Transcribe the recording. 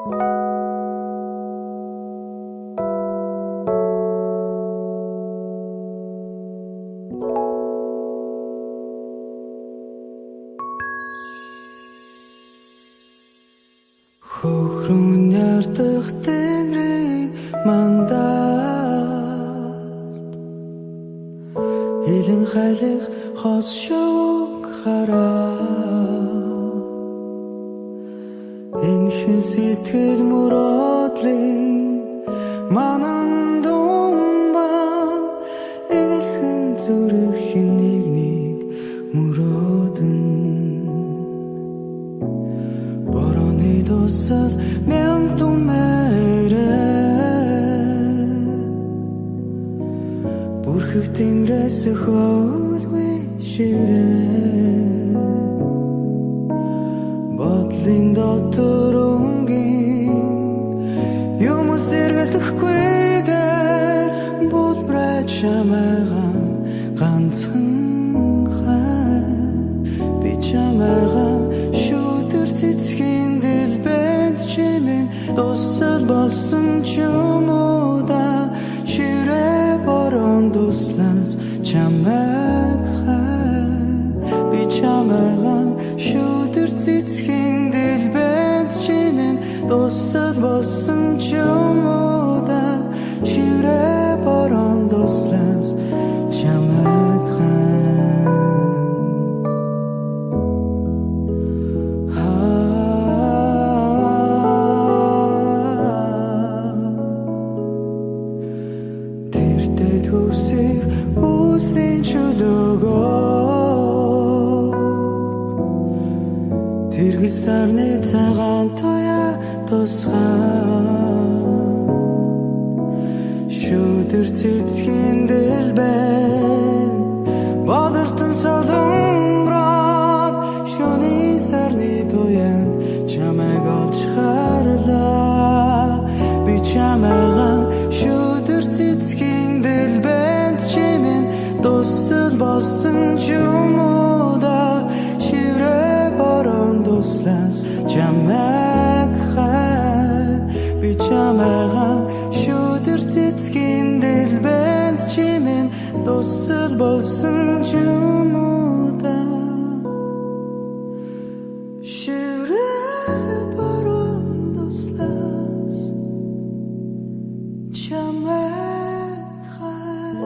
Хөхрөн ярдах тэнгэрийн мандат Илэн хайлах хос шог хараа Энхэн сэтгэл мөрөөдлийн манан думба Эгэлхэн зүрхэн нэг мөрөөдөн Борооны тусал мянтун мээрэ Бүрхэг тэнгэрээс хөлгүй ширээ Бодлын дотор өнгийн Юмс эргэлдэхгүйгээр Булбрайт шамайгаан ганцхан хай Би чамайгаан шүүдэр цэцгийн дэлбэнд чимэн Дуссал болсон ч юм уу да Ширээ борон дуслаас чамайг хай Би чамайгаан шүүдэр цэцгийн дэлбэнд чимэн Дуссал болсон ч юм уу да Ширээ борон дуслаас чамайг хай Тэртээ төвсийг үсийн чөлөөгөө Тэргэл сарны цагаан туяа тусгай Шүүдэр цэцгийн дэлбэн Бодортон соломброод Шөнийн сарны туяанд чамайг олж харлаа Би чамайгаан шүүдэр цэцгийн дэлбэнд чимэн Дуссал болсон ч юм уу да Ширээ борон дуслаас чамайг хай Би чамайгаан шүүдэр цэцгийн дэлбэнд чимэн Дуссал болсон ч юм уу да Ширээ борон дуслаас чамайг хай